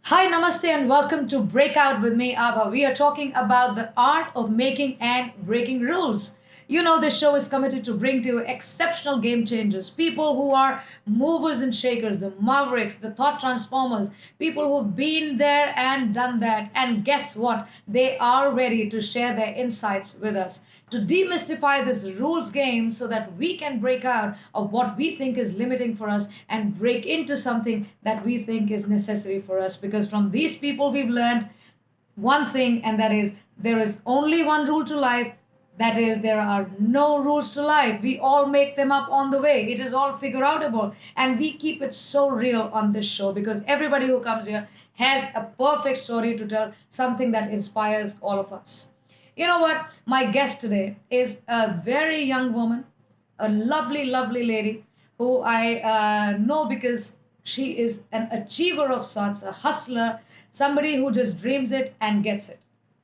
Hi, namaste, and welcome to Breakout with me, Abha. We are talking about the art of making and breaking rules. You know, this show is committed to bring to you exceptional game changers, people who are movers and shakers, the mavericks, the thought transformers, people who've been there and done that. And guess what? They are ready to share their insights with us to demystify this rules game so that we can break out of what we think is limiting for us and break into something that we think is necessary for us. Because from these people, we've learned one thing, and that is there is only one rule to life. That is, there are no rules to life. We all make them up on the way. It is all figure outable. And we keep it so real on this show because everybody who comes here has a perfect story to tell, something that inspires all of us. You know what? My guest today is a very young woman, a lovely, lovely lady who I know because she is an achiever of sorts, a hustler, somebody who just dreams it and gets it.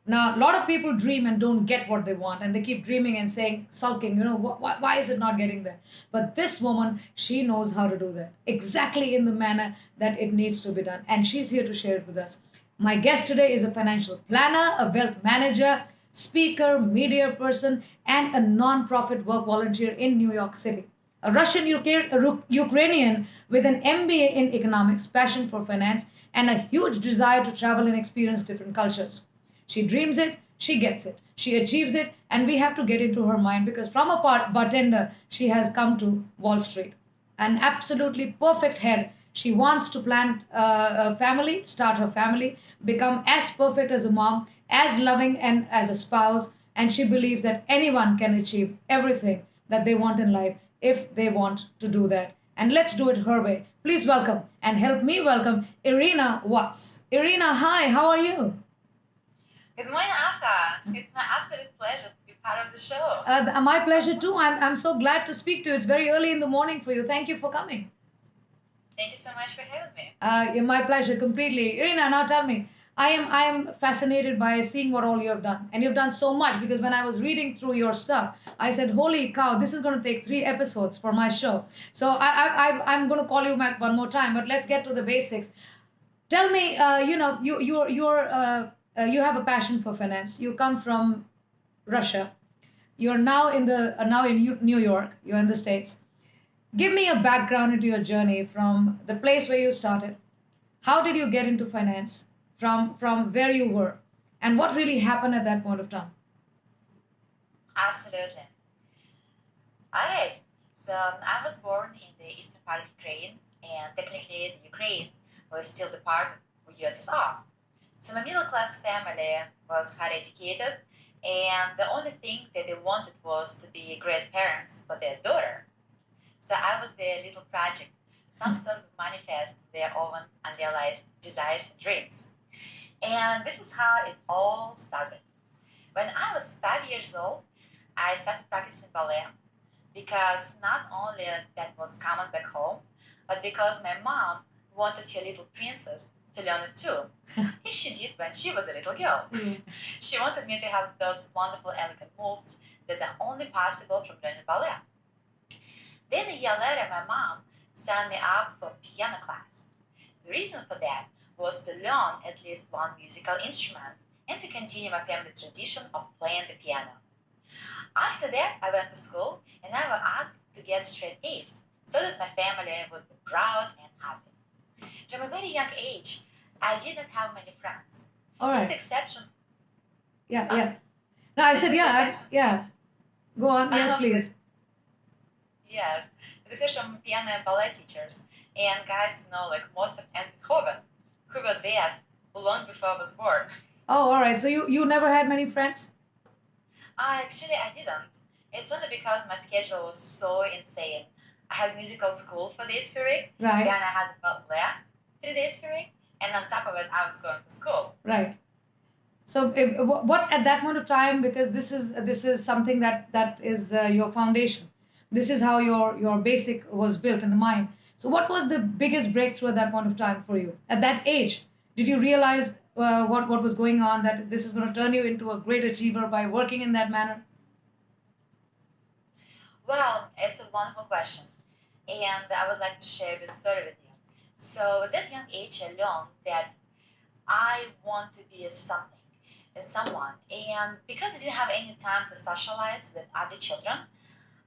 Now, a lot of people dream and don't get what they want, and they keep dreaming and saying, sulking, why is it not getting there? But this woman, she knows how to do that exactly in the manner that it needs to be done. And she's here to share it with us. My guest today is a financial planner, a wealth manager, speaker, media person, and a non-profit work volunteer in New York City. A Russian Ukrainian with an MBA in economics, passion for finance, and a huge desire to travel and experience different cultures. She dreams it, she gets it, she achieves it, and we have to get into her mind because from a bartender, she has come to Wall Street. An absolutely perfect head. She wants to plant a family, start her family, become as perfect as a mom, as loving and as a spouse, and she believes that anyone can achieve everything that they want in life if they want to do that. And let's do it her way. Please welcome and help me welcome Iryna Watts. Iryna, hi, how are you? Good morning, Abha. It's my absolute pleasure to be part of the show. My pleasure too. I'm so glad to speak to you. It's very early in the morning for you. Thank you for coming. Thank you so much for having me. My pleasure completely. Iryna, now tell me. I am fascinated by seeing what all you have done, and you've done so much. Because when I was reading through your stuff, I said, "Holy cow! This is going to take 3 episodes for my show." So I'm going to call you back one more time. But let's get to the basics. Tell me, you have a passion for finance. You come from Russia. You're now in New York. You're in the States. Give me a background into your journey from the place where you started. How did you get into finance from where you were? And what really happened at that point of time? Absolutely. All right. So I was born in the eastern part of Ukraine, and technically the Ukraine was still the part of USSR. So my middle class family was highly educated, and the only thing that they wanted was to be great parents for their daughter. So I was their little project, some sort of manifest their own unrealized desires and dreams. And this is how it all started. When I was 5 years old, I started practicing ballet because not only that was common back home, but because my mom wanted her little princess to learn it too. As she did when she was a little girl. She wanted me to have those wonderful, elegant moves that are only possible from learning ballet. Then a year later, my mom signed me up for piano class. The reason for that was to learn at least one musical instrument and to continue my family tradition of playing the piano. After that, I went to school and I was asked to get straight A's so that my family would be proud and happy. From a very young age, I did not have many friends. All With right. the exception, Yeah. No, I said yeah. Go on. Yes, please. yes, with the exception of piano and ballet teachers and guys, like Mozart and Beethoven, who were dead long before I was born. Oh, all right. So you never had many friends? Actually, I didn't. It's only because my schedule was so insane. I had musical school 4 days per week, Right. then I had ballet 3 days per week, and on top of it, I was going to school. Right. So what at that point of time, because this is something that is your foundation. This is how your basic was built in the mind. So what was the biggest breakthrough at that point of time for you? At that age, did you realize what was going on, that this is going to turn you into a great achiever by working in that manner? Well, it's a wonderful question, and I would like to share this story with you. So at that young age, I learned that I want to be a something and someone, and because I didn't have any time to socialize with other children,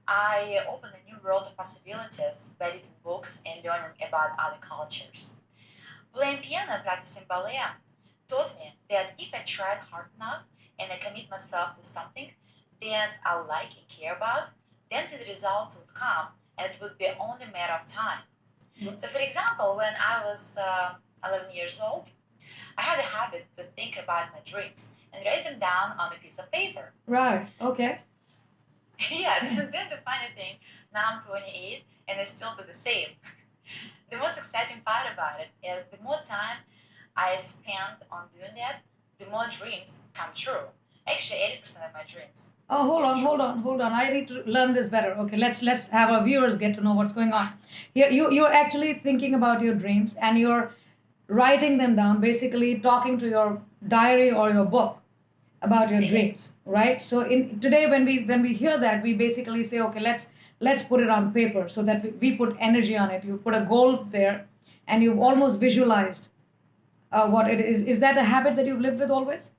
I opened a new world of possibilities by reading books and learning about other cultures. Playing piano and practicing ballet taught me that if I tried hard enough and I commit myself to something that I like and care about, then the results would come and it would be only a matter of time. So, for example, when I was 11 years old, I had a habit to think about my dreams and write them down on a piece of paper. Right. Okay. Yes, and then the funny thing, now I'm 28 and I still do the same. The most exciting part about it is the more time I spend on doing that, the more dreams come true. Actually, 80% of my dreams. Oh, hold came on, true. hold on, hold on. I need to learn this better. Okay, let's have our viewers get to know what's going on. Here, you're actually thinking about your dreams and you're writing them down, basically talking to your diary or your book about your Yes. dreams, right? So in today when we hear that, we basically say, okay, let's put it on paper so that we put energy on it. You put a goal there, and you've almost visualized what it is. Is that a habit that you've lived with always?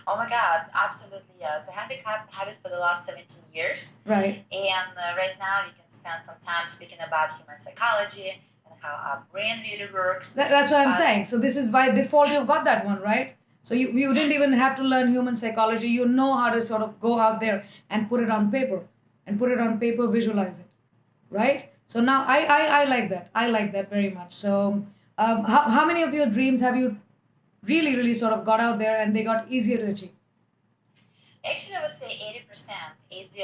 Oh my God, absolutely yes. I had the habit for the last 17 years. Right. And right now, you can spend some time speaking about human psychology and how our brain really works. That's what I'm saying. So this is by default you've got that one, right? So you didn't even have to learn human psychology. You know how to sort of go out there and put it on paper, visualize it, right? So now I like that. I like that very much. So how many of your dreams have you really sort of got out there and they got easier to achieve? Actually, I would say 80%, 80.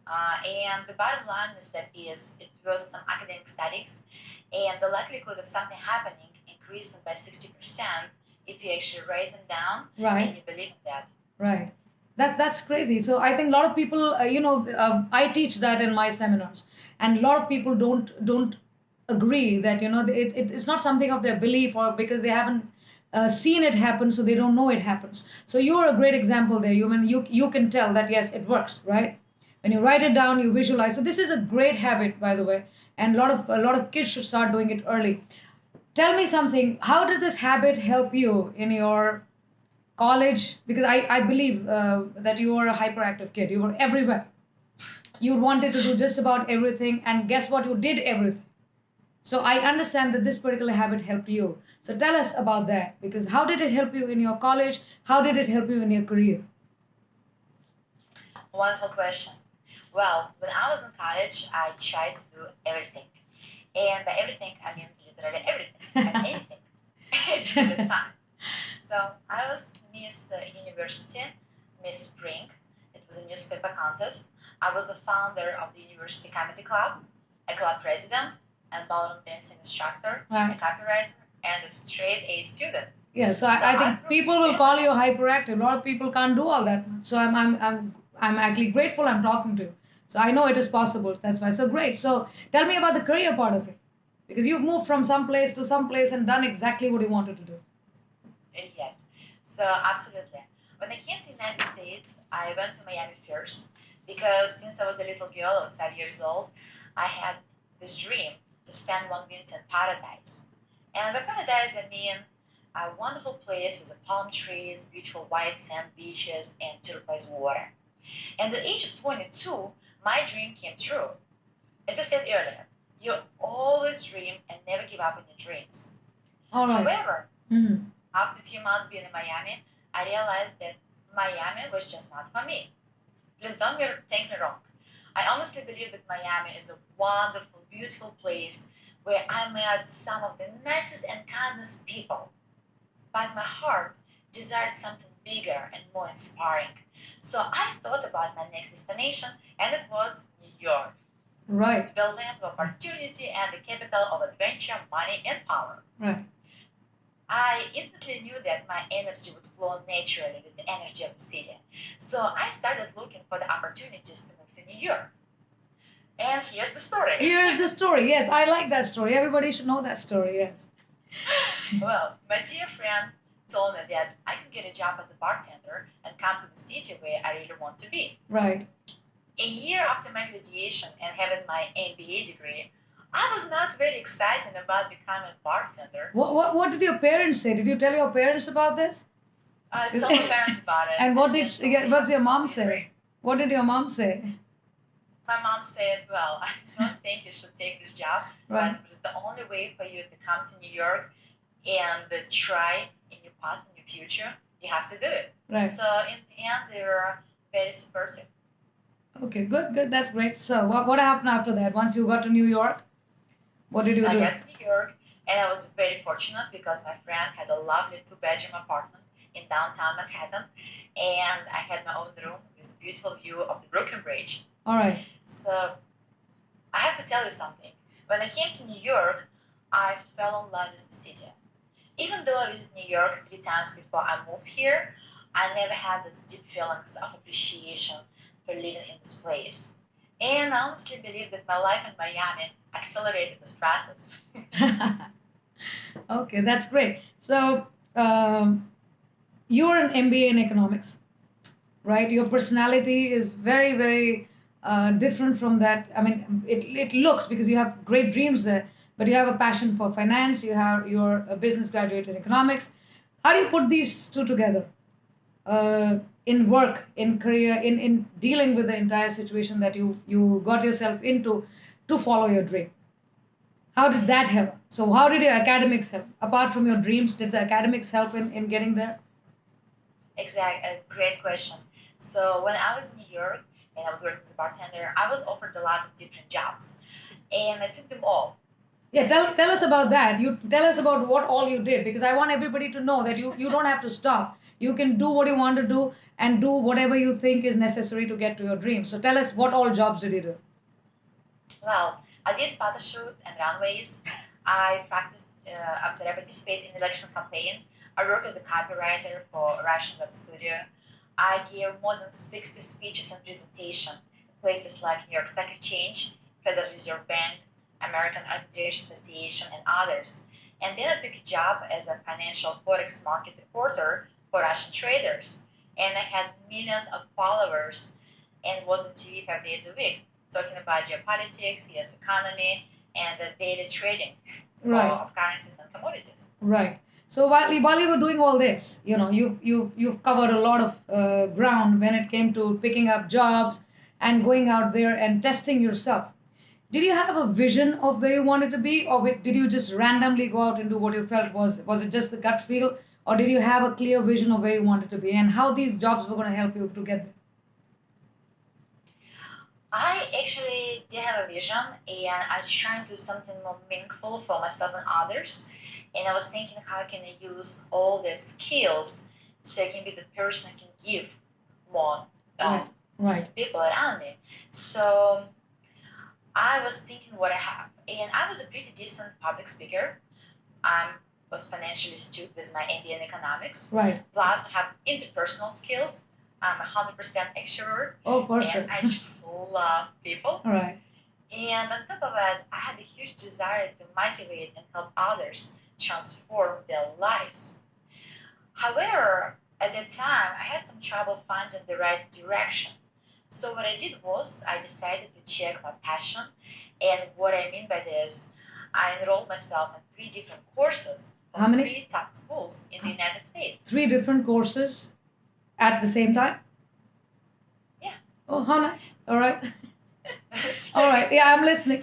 And the bottom line is that it was some academic studies, and the likelihood of something happening increased by 60% if you actually write them down Right. and you believe in that. Right. That's crazy. So I think a lot of people, I teach that in my seminars, and a lot of people don't agree that it's not something of their belief, or because they haven't seen it happen, so they don't know it happens. So you're a great example there. You can tell that yes, it works, right? When you write it down, you visualize. So this is a great habit, by the way, and a lot of kids should start doing it early. Tell me something. How did this habit help you in your college? Because I believe that you were a hyperactive kid. You were everywhere. You wanted to do just about everything, and guess what? You did everything. So I understand that this particular habit helped you. So tell us about that, because how did it help you in your college? How did it help you in your career? Wonderful question. Well, when I was in college, I tried to do everything. And by everything, I mean literally everything and anything at the time. So I was Miss University, Miss Spring. It was a newspaper contest. I was the founder of the University Comedy Club, a club president, and ballroom dancing instructor, Right. a copywriter, and a straight A student. Yeah, so I think people will call you hyperactive. A lot of people can't do all that. So I'm actually grateful I'm talking to you. So I know it is possible. That's why. So great. So tell me about the career part of it, because you've moved from some place to some place and done exactly what you wanted to do. Yes. So absolutely. When I came to the United States, I went to Miami first because since I was a little girl, I was 5 years old, I had this dream to spend one winter in paradise. And by paradise, I mean a wonderful place with palm trees, beautiful white sand beaches, and turquoise water. And at the age of 22, my dream came true. As I said earlier, you always dream and never give up on your dreams. All right. However, Mm-hmm. after a few months being in Miami, I realized that Miami was just not for me. Please don't take me wrong. I honestly believe that Miami is a wonderful, beautiful place where I met some of the nicest and kindest people. But my heart desired something bigger and more inspiring. So I thought about my next destination, and it was New York. Right. The land of opportunity and the capital of adventure, money, and power. Right. I instantly knew that my energy would flow naturally with the energy of the city. So I started looking for the opportunities to move to New York. And here's the story. Here's the story. Yes, I like that story. Everybody should know that story. Yes. Well, my dear friend told me that I can get a job as a bartender and come to the city where I really want to be. Right. A year after my graduation and having my MBA degree, I was not very excited about becoming a bartender. What did your parents say? Did you tell your parents about this? I told my parents about it. And what's your mom say? What did your mom say? My mom said, well, I don't think you should take this job, Right. but it's the only way for you to come to New York and try a new path in your future. You have to do it. Right. So in the end, they were very supportive. Okay, good. That's great. So what happened after that? Once you got to New York, what did you do? I got to New York, and I was very fortunate because my friend had a lovely two-bedroom apartment in downtown Manhattan, and I had my own room with a beautiful view of the Brooklyn Bridge. All right. So I have to tell you something. When I came to New York, I fell in love with the city. Even though I visited New York 3 times before I moved here, I never had these deep feelings of appreciation for living in this place. And I honestly believe that my life in Miami accelerated this process. Okay, that's great. So you're an MBA in economics, right? Your personality is very, very different from that. I mean, it looks, because you have great dreams there, but you have a passion for finance. You're a business graduate in economics. How do you put these two together in work, in career, in dealing with the entire situation that you got yourself into to follow your dream? How did that help? So how did your academics help? Apart from your dreams, did the academics help in getting there? Exactly, a great question. So when I was in New York and I was working as a bartender, I was offered a lot of different jobs, and I took them all. Yeah, tell us about that. You tell us about what all you did, because I want everybody to know that you don't have to stop. You can do what you want to do and do whatever you think is necessary to get to your dream. So tell us, what all jobs did you do? Well, I did photo shoots and runways. I practiced. I participated in election campaign. I worked as a copywriter for a Russian web studio. I gave more than 60 speeches and presentations in places like New York Stock Exchange, Federal Reserve Bank, American Arbitration Association, and others. And then I took a job as a financial forex market reporter for Russian traders. And I had millions of followers and was on TV 5 days a week, talking about geopolitics, US economy, and the daily trading Right. of currencies and commodities. Right. So while you were doing all this, you've covered a lot of ground when it came to picking up jobs and going out there and testing yourself. Did you have a vision of where you wanted to be, or did you just randomly go out and do what you felt was it just the gut feel, or did you have a clear vision of where you wanted to be and how these jobs were going to help you to get there? I actually did have a vision, and I was trying to do something more meaningful for myself and others. And I was thinking, how can I use all the skills so I can be the person who can give more Right. people around me. So I was thinking what I have, and I was a pretty decent public speaker. I was financially astute with my MBA in economics. Right. Plus, I have interpersonal skills. I'm 100% extrovert. Oh, person. And I just love people. All right. And on top of it, I had a huge desire to motivate and help others transform their lives. However, at that time, I had some trouble finding the right direction. So what I did was I decided to check my passion. And what I mean by this, I enrolled myself in 3 different courses How from many? 3 top schools in the United States. 3 different courses at the same time? Yeah. Oh, how nice. All right. So All right. it's- Yeah, I'm listening.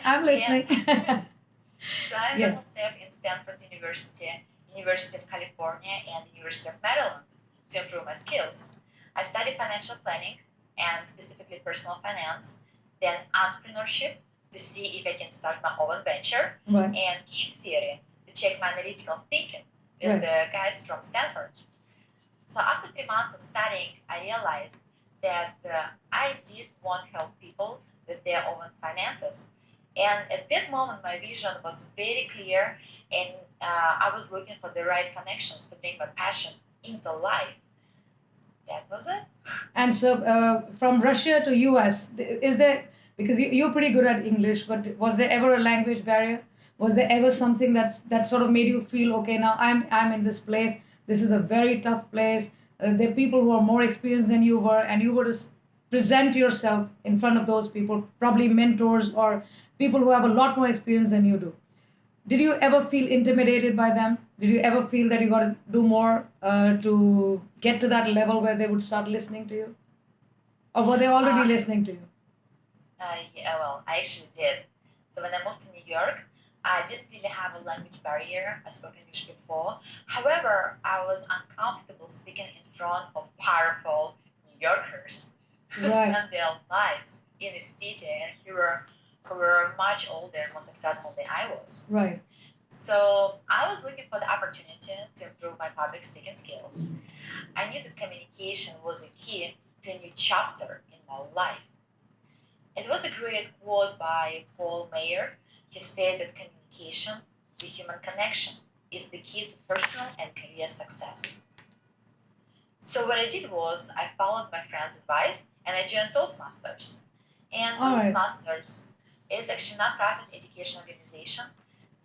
So I Yes. enrolled myself in Stanford University, University of California, and University of Maryland to improve my skills. I studied financial planning and specifically personal finance, then entrepreneurship to see if I can start my own venture, Right. and game theory to check my analytical thinking with Right. the guys from Stanford. So after 3 months of studying, I realized that I did want to help people with their own finances. And at that moment, my vision was very clear, and I was looking for the right connections to bring my passion into life. That was it. And so, from Russia to US, is there, because you're pretty good at English, but was there ever a language barrier? Was there ever something that sort of made you feel, okay, now I'm in this place. This is a very tough place. There are people who are more experienced than you were, and you were to present yourself in front of those people, probably mentors or people who have a lot more experience than you do. Did you ever feel intimidated by them? Did you ever feel that you got to do more to get to that level where they would start listening to you? Or were they already listening to you? Yeah, well, I actually did. So when I moved to New York, I didn't really have a language barrier. I spoke English before. However, I was uncomfortable speaking in front of powerful New Yorkers who spent their lives in the city and who were much older and more successful than I was. Right. So I was looking for the opportunity to improve my public speaking skills. I knew that communication was a key to a new chapter in my life. It was a great quote by Paul Mayer. He said that communication, the human connection, is the key to personal and career success. So what I did was I followed my friend's advice and I joined Toastmasters. And Toastmasters is actually a non-profit education organization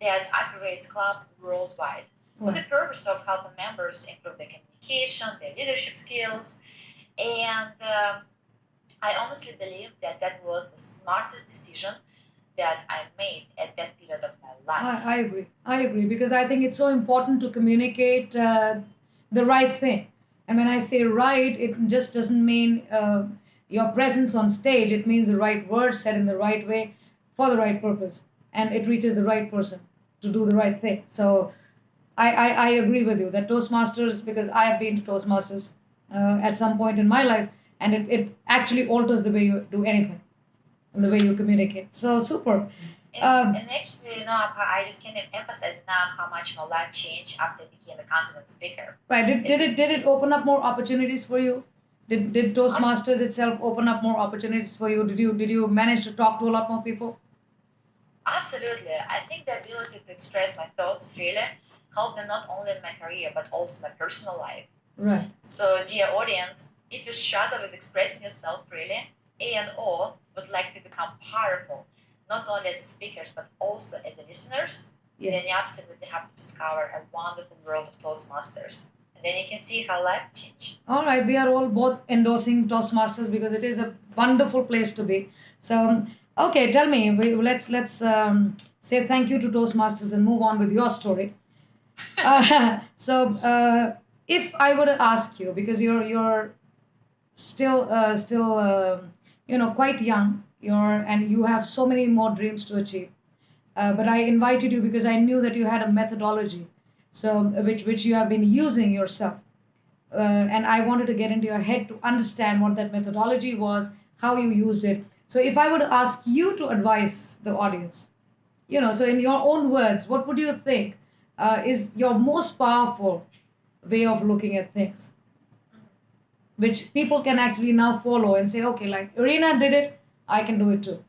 that operates club worldwide for the purpose of helping members improve their communication, their leadership skills, and I honestly believe that that was the smartest decision that I made at that period of my life. I agree. I agree because I think it's so important to communicate the right thing. And when I say right, it just doesn't mean your presence on stage. It means the right words said in the right way for the right purpose. And it reaches the right person to do the right thing. So I agree with you that Toastmasters, because I have been to Toastmasters at some point in my life, and it actually alters the way you do anything and the way you communicate. So super. And actually, I just can't emphasize enough how much my life changed after I became a confident speaker. Right. Did it open up more opportunities for you? Did Toastmasters itself open up more opportunities for you? Did you manage to talk to a lot more people? Absolutely. I think the ability to express my thoughts freely helped me not only in my career but also my personal life. Right. So, dear audience, if you struggle with expressing yourself freely, A&O would like to become powerful, not only as speakers but also as listeners, then you absolutely have to discover a wonderful world of Toastmasters. And then you can see how life changed. All right, we are all both endorsing Toastmasters because it is a wonderful place to be. So, okay, tell me, let's say thank you to Toastmasters and move on with your story. So, if I were to ask you, because you're still quite young, and you have so many more dreams to achieve. But I invited you because I knew that you had a methodology, so which you have been using yourself, and I wanted to get into your head to understand what that methodology was, how you used it. So if I were to ask you to advise the audience, so in your own words, what would you think is your most powerful way of looking at things, which people can actually now follow and say, okay, like Iryna did it, I can do it too.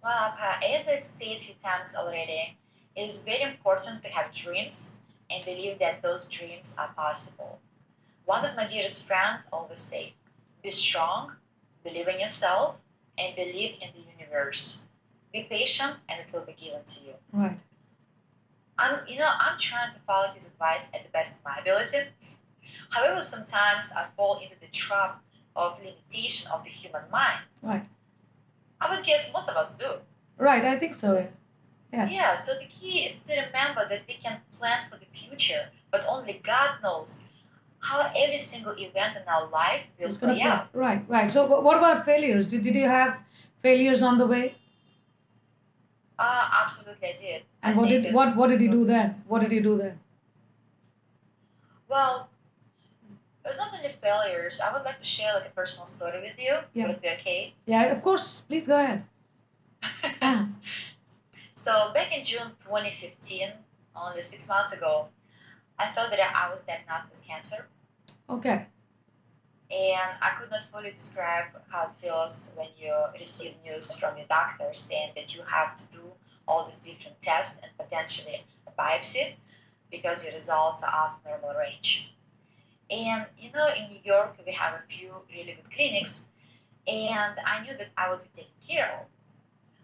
Well, as I said a few times already, it is very important to have dreams and believe that those dreams are possible. One of my dearest friends always say, be strong, believe in yourself, and believe in the universe. Be patient and it will be given to you. Right. I'm trying to follow his advice at the best of my ability. However, sometimes I fall into the trap of limitation of the human mind. Right. I would guess most of us do. Right, I think so. Yeah, so the key is to remember that we can plan for the future, but only God knows how every single event in our life will play out. Right. So what about failures? Did you have failures on the way? Absolutely, I did. And what did you do then? What did you do then? Well, it was not only failures. I would like to share like a personal story with you. Yeah. Would it be okay? Yeah, of course. Please go ahead. So back in June 2015, only 6 months ago, I thought that I was diagnosed with cancer. Okay. And I could not fully describe how it feels when you receive news from your doctor saying that you have to do all these different tests and potentially a biopsy because your results are out of normal range. And in New York, we have a few really good clinics, and I knew that I would be taken care of.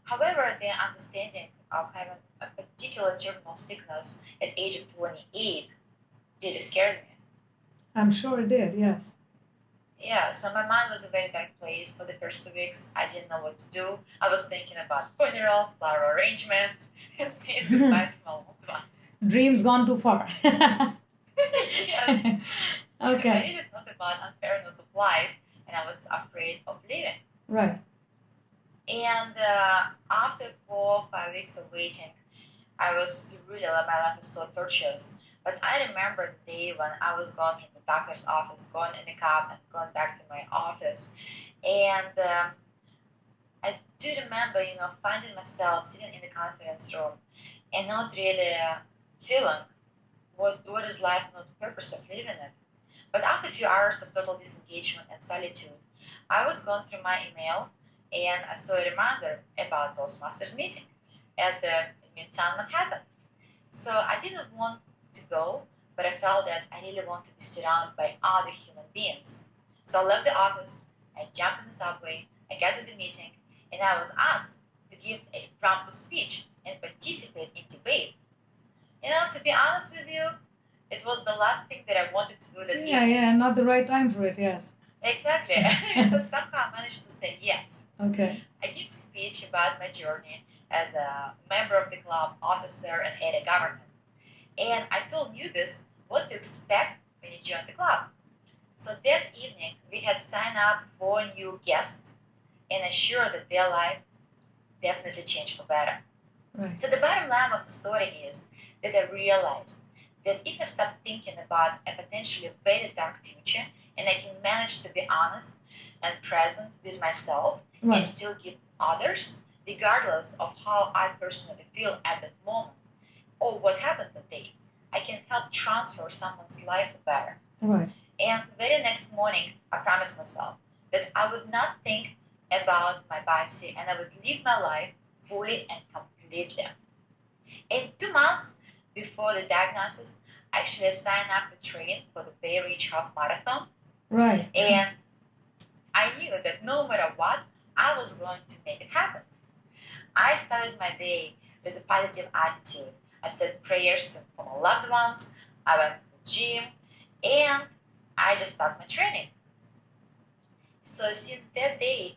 However, the understanding of having a particular terminal sickness at age of 28 really scared me. I'm sure it did, yes. Yeah, so my mind was a very dark place for the first 2 weeks. I didn't know what to do. I was thinking about funeral, flower arrangements, and seeing goodbye to my loved ones. Dreams gone too far. Yes. I Okay, really thought about unfairness of life, and I was afraid of leaving. right. And after 4 or 5 weeks of waiting, I was really, my life was so torturous. But I remember the day when I was going from the doctor's office, going in the cab and going back to my office. And I do remember, finding myself sitting in the conference room and not really feeling what is life, not the purpose of living it. But after a few hours of total disengagement and solitude, I was going through my email and I saw a reminder about Toastmasters meeting at the Midtown Manhattan. So I didn't want to go, but I felt that I really want to be surrounded by other human beings. So I left the office, I jumped in the subway, I got to the meeting, and I was asked to give a impromptu speech and participate in debate. To be honest with you, it was the last thing that I wanted to do that Yeah, evening. yeah, not the right time for it, yes. Exactly. But somehow I managed to say yes. Okay. I gave a speech about my journey as a member of the club, officer, and head of government. And I told newbies what to expect when you join the club. So that evening, we had signed up 4 new guests and assured that their life definitely changed for better. Right. So the bottom line of the story is that I realized that if I start thinking about a potentially very dark future and I can manage to be honest and present with myself Right. and still give to others, regardless of how I personally feel at that moment or what happened that day, I can help transfer someone's life for better. Right. And the very next morning, I promised myself that I would not think about my biopsy and I would live my life fully and completely. And 2 months before the diagnosis, actually I signed up to train for the Bay Ridge Half Marathon. Right. And I knew that no matter what, I was going to make it happen. I started my day with a positive attitude. I said prayers for my loved ones. I went to the gym, and I just started my training. So since that day,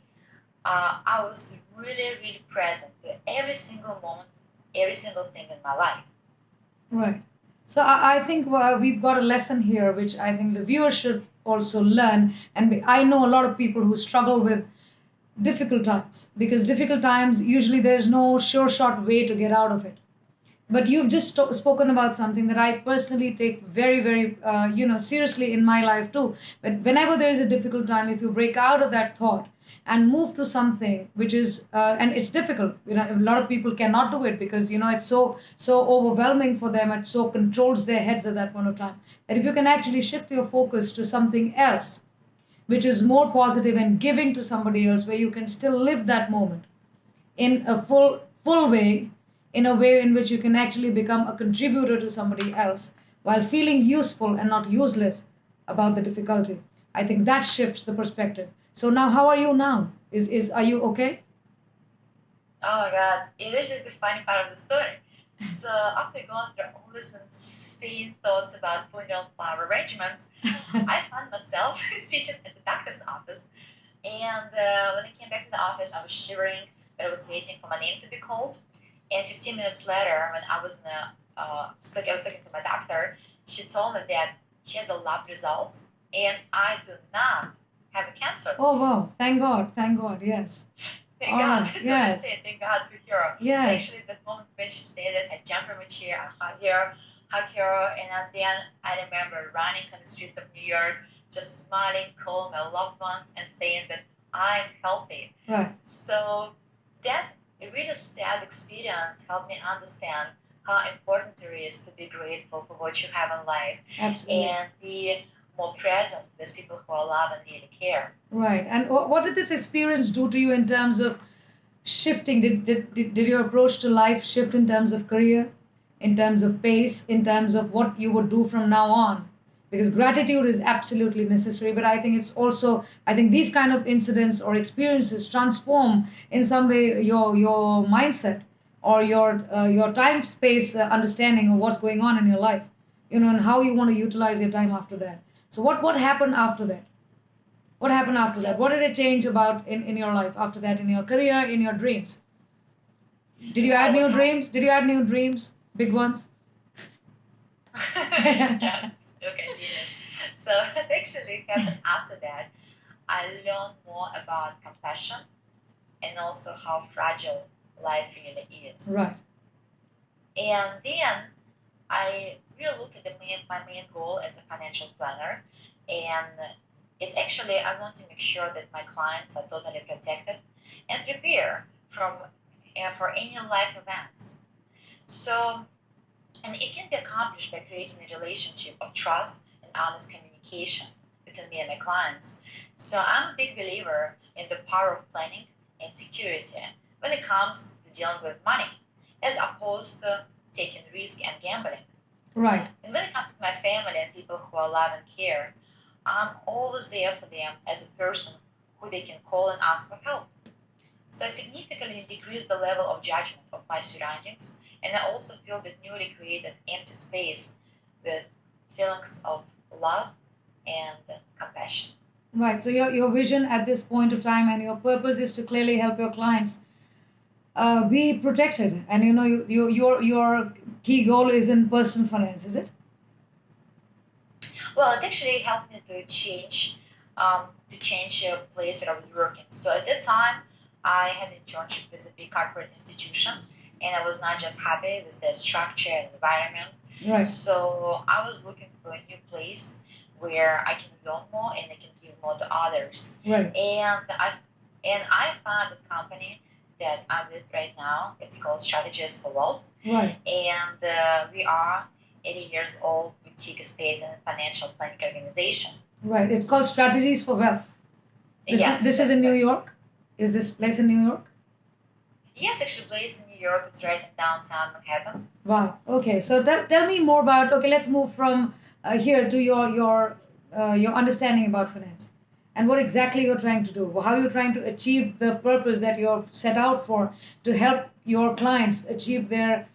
I was really, really present to every single moment, every single thing in my life. Right. So I think we've got a lesson here, which I think the viewers should also learn. And I know a lot of people who struggle with difficult times because difficult times usually there's no sure shot way to get out of it. But you've just spoken about something that I personally take very, very, seriously in my life too. But whenever there is a difficult time, if you break out of that thought and move to something which is, and it's difficult, a lot of people cannot do it because, it's so overwhelming for them. It so controls their heads at that point of time. That if you can actually shift your focus to something else, which is more positive and giving to somebody else, where you can still live that moment in a full way, in a way in which you can actually become a contributor to somebody else while feeling useful and not useless about the difficulty. I think that shifts the perspective. So now how are you now? Are you okay? Oh my God, and this is the funny part of the story. So after going through all these insane thoughts about funeral flower arrangements, I found myself sitting at the doctor's office. And when I came back to the office, I was shivering, but I was waiting for my name to be called. And 15 minutes later, when I was I was talking to my doctor, she told me that she has a lab results, and I do not have a cancer. Oh wow! Thank God! Yes. Thank All God. right. That's what I Yes. say. Thank God for her. Yes. So actually, that moment when she said it, I jumped from a chair, I hugged her, and then I remember running on the streets of New York, just smiling, calling my loved ones, and saying that I'm healthy. Right. So that really sad experience helped me understand how important it is to be grateful for what you have in life Absolutely. and be more present with people who I love and really care. Right. And what did this experience do to you in terms of shifting? Did your approach to life shift in terms of career, in terms of pace, in terms of what you would do from now on? Because gratitude is absolutely necessary, but I think it's also, I think these kind of incidents or experiences transform in some way your mindset or your time space understanding of what's going on in your life, and how you want to utilize your time after that. So what happened after that? What happened after that? What did it change about in your life after that, in your career, in your dreams? Did you add new dreams? Did you add new dreams? Big ones? Yes, still continue. So it actually happened after that. I learned more about compassion and also how fragile life really is. Right. And then I really look at my main goal as a financial planner, and it's actually I want to make sure that my clients are totally protected and prepare for any life events. So, and it can be accomplished by creating a relationship of trust and honest communication between me and my clients. So I'm a big believer in the power of planning and security when it comes to dealing with money, as opposed to taking risk and gambling. Right. And when it comes to my family and people who I love and care, I'm always there for them as a person who they can call and ask for help. So I significantly decrease the level of judgment of my surroundings, and I also fill the newly created empty space with feelings of love and compassion. Right. So your vision at this point of time and your purpose is to clearly help your clients be protected, and your key goal is in personal finance, is it? Well, it actually helped me to change a place where I was working. So at that time, I had an internship with a big corporate institution, and I was not just happy with the structure and environment. Right. So I was looking for a new place where I can learn more and I can give more to others. Right. And I found a company that I'm with right now. It's called Strategies for Wealth. Right. And we are 80 years old boutique estate and financial planning organization. Right. It's called Strategies for Wealth. This is in New York? Is this place in New York? Yes, actually placed in New York. It's right in downtown Manhattan. Wow. Okay. So tell me more about. Okay, let's move from here to your understanding about finance and what exactly you're trying to do. How you're trying to achieve the purpose that you're set out for to help your clients achieve their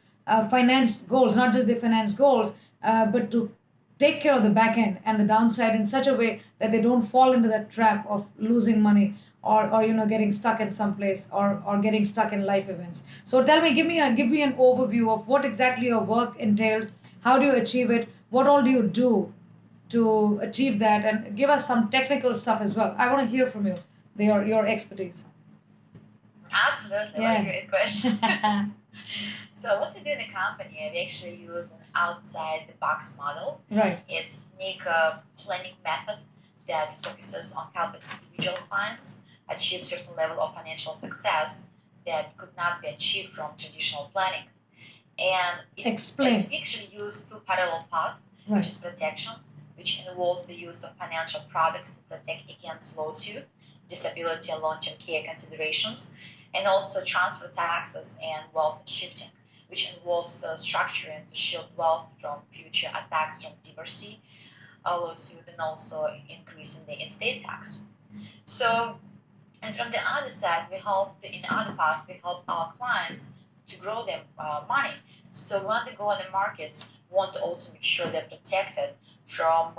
finance goals, not just their finance goals, but to take care of the back end and the downside in such a way that they don't fall into that trap of losing money or getting stuck in some place or getting stuck in life events. So tell me, give me an overview of what exactly your work entails. How do you achieve it? What all do you do to achieve that? And give us some technical stuff as well. I want to hear from you, your expertise. Absolutely. What a great question. So what we do in the company, we actually use an outside the box model. Right. It's unique planning method that focuses on helping individual clients achieve certain level of financial success that could not be achieved from traditional planning. And Explain. We actually use two parallel paths, Right. which is protection, which involves the use of financial products to protect against lawsuit, disability, and long-term care considerations, and also transfer taxes and wealth shifting, which involves the structuring to shield wealth from future attacks from divorcee, lawsuit, and also increasing the in-state tax. So, and from the other side, in the other part, we help our clients to grow their money. So when they go on the markets, we want to also make sure they're protected from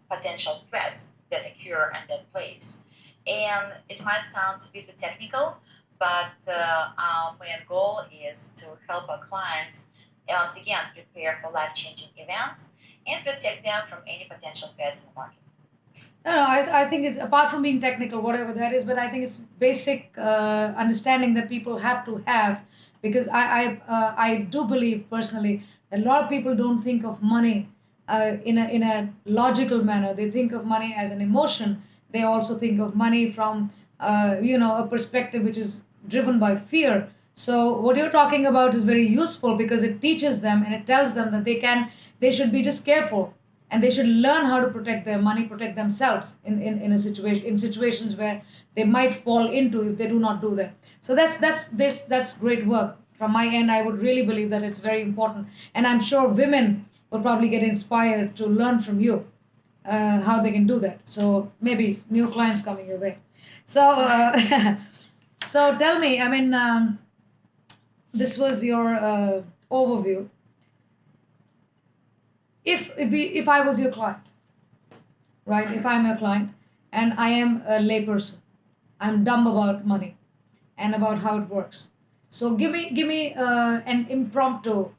potential threats that occur in that place. And it might sound a bit technical, but our main goal is to help our clients once again prepare for life-changing events and protect them from any potential threats in the market. No, I think it's apart from being technical, whatever that is, but I think it's basic understanding that people have to have, because I do believe personally that a lot of people don't think of money in a logical manner. They think of money as an emotion. They also think of money from a perspective which is driven by fear. So what you're talking about is very useful because it teaches them and it tells them that they should be just careful. and they should learn how to protect their money, protect themselves in a situation, in situations where they might fall into if they do not do that. So that's great work from my end. I would really believe that it's very important, and I'm sure women will probably get inspired to learn from you how they can do that. So maybe new clients coming your way. So so tell me, I mean, this was your overview. If I was your client, right? If I'm your client and I am a layperson, I'm dumb about money and about how it works. So give me an impromptu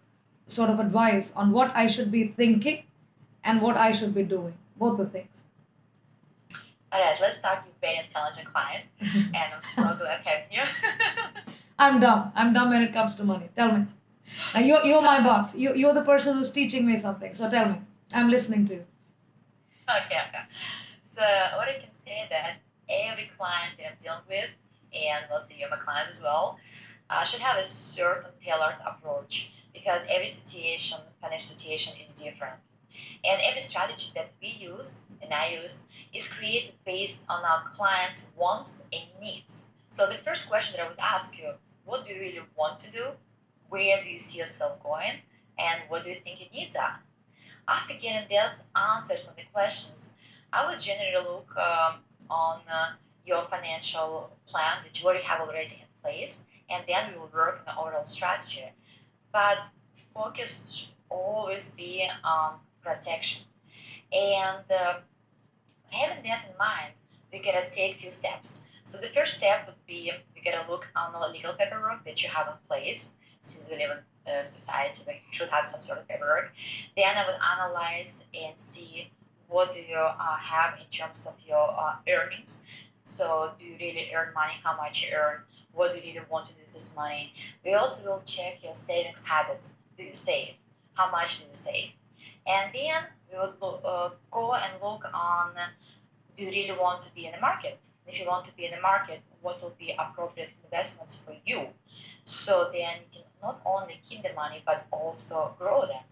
sort of advice on what I should be thinking and what I should be doing. Both the things. All right, let's start with very intelligent client, and I'm so glad having you. I'm dumb. I'm dumb when it comes to money. Tell me. Now you're my boss. You're the person who's teaching me something. So tell me. I'm listening to you. Okay. So what I can say that every client that I'm dealing with, and let's say you're my client as well, should have a certain tailored approach because every situation, financial situation is different. And every strategy that we use and I use is created based on our clients' wants and needs. So the first question that I would ask you, what do you really want to do? Where do you see yourself going? And what do you think your needs are? After getting these answers on the questions, I would generally look on your financial plan that you already have already in place, and then we will work on the overall strategy. But focus should always be on protection. And having that in mind, we gotta take a few steps. So the first step would be we gotta look on the legal paperwork that you have in place. Since we live in a society, we should have some sort of paperwork. Then I would analyze and see what do you have in terms of your earnings. So do you really earn money? How much you earn? What do you really want to do with this money? We also will check your savings habits. Do you save? How much do you save? And then we would go and look on, do you really want to be in the market? If you want to be in the market, what will be appropriate investments for you? So then you can not only keep the money, but also grow them.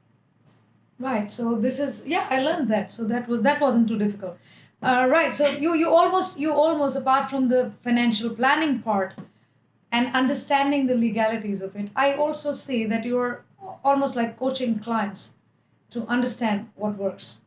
Right. So this is, yeah, I learned that. So that wasn't too difficult. Right. So you almost apart from the financial planning part and understanding the legalities of it, I also see that you're almost like coaching clients to understand what works.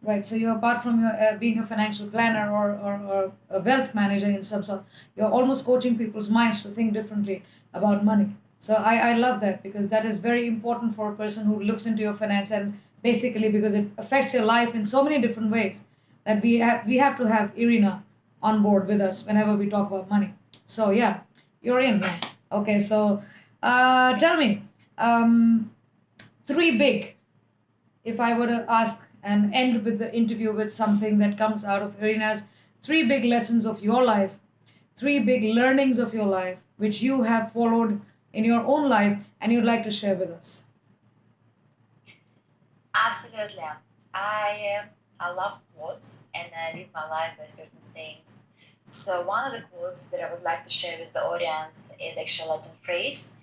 Right. So you apart from your being a financial planner or a wealth manager in some sort, you're almost coaching people's minds to think differently about money. So I love that because that is very important for a person who looks into your finance and basically because it affects your life in so many different ways that we have to have Iryna on board with us whenever we talk about money. So yeah, you're in now. Okay, so tell me, three big, if I were to ask and end with the interview with something that comes out of Iryna's three big lessons of your life, three big learnings of your life, which you have followed in your own life and you'd like to share with us. Absolutely. I love quotes and I live my life by certain sayings. So one of the quotes that I would like to share with the audience is actually a Latin phrase.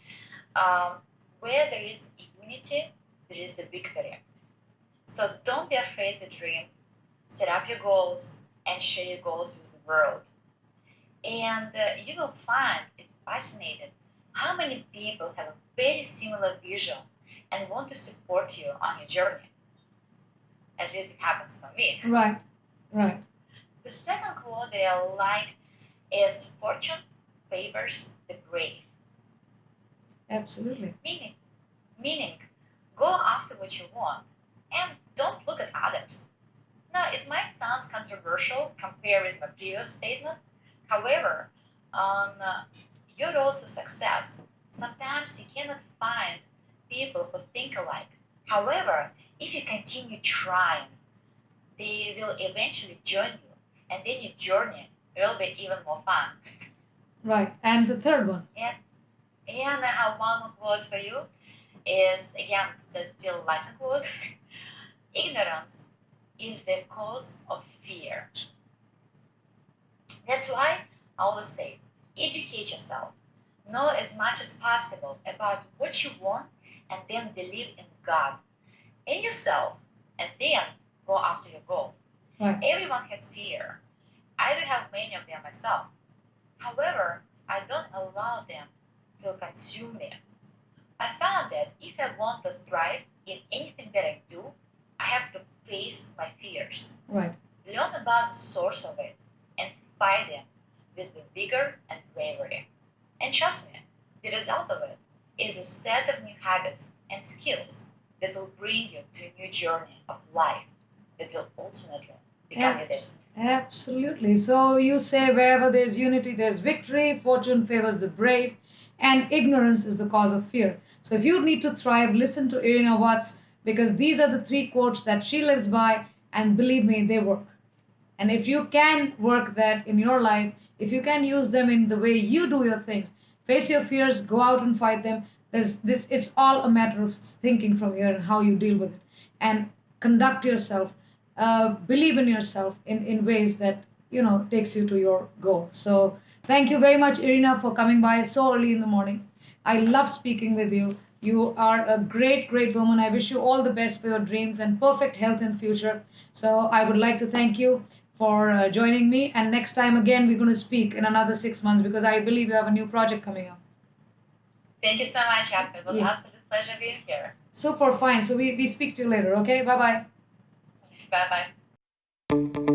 Um, where there is unity, there is the victory. So don't be afraid to dream, set up your goals, and share your goals with the world. And you will find it fascinating how many people have a very similar vision and want to support you on your journey. At least it happens for me. Right, right. The second quote that I like is fortune favors the brave. Absolutely. Meaning, go after what you want and don't look at others. Now, it might sound controversial compared with my previous statement. However, on your road to success, sometimes you cannot find people who think alike. However, if you continue trying, they will eventually join you, and then your journey will be even more fun. Right. And the third one. And I have one more quote for you. Is again still Latin quote. Ignorance is the cause of fear. That's why I always say, educate yourself. Know as much as possible about what you want and then believe in God, in yourself, and then go after your goal. Right. Everyone has fear. I do have many of them myself. However, I don't allow them to consume me. I found that if I want to thrive in anything that I do, I have to face my fears, Right. learn about the source of it, and fight them with the vigor and bravery. And trust me, the result of it is a set of new habits and skills that will bring you to a new journey of life that will ultimately become your destiny. Absolutely. So you say wherever there's unity, there's victory, fortune favors the brave, and ignorance is the cause of fear. So if you need to thrive, listen to Iryna Watts because these are the three quotes that she lives by, and believe me, they work. And if you can work that in your life, if you can use them in the way you do your things, face your fears, go out and fight them. There's this. It's all a matter of thinking from here and how you deal with it, and conduct yourself. Believe in yourself in ways that takes you to your goal. So thank you very much, Iryna, for coming by so early in the morning. I love speaking with you. You are a great, great woman. I wish you all the best for your dreams and perfect health in future. So I would like to thank you for joining me. And next time, again, we're going to speak in another 6 months because I believe you have a new project coming up. Thank you so much, Abha. It was an absolute pleasure being here. Super fine. So we speak to you later, okay? Bye bye. Bye bye.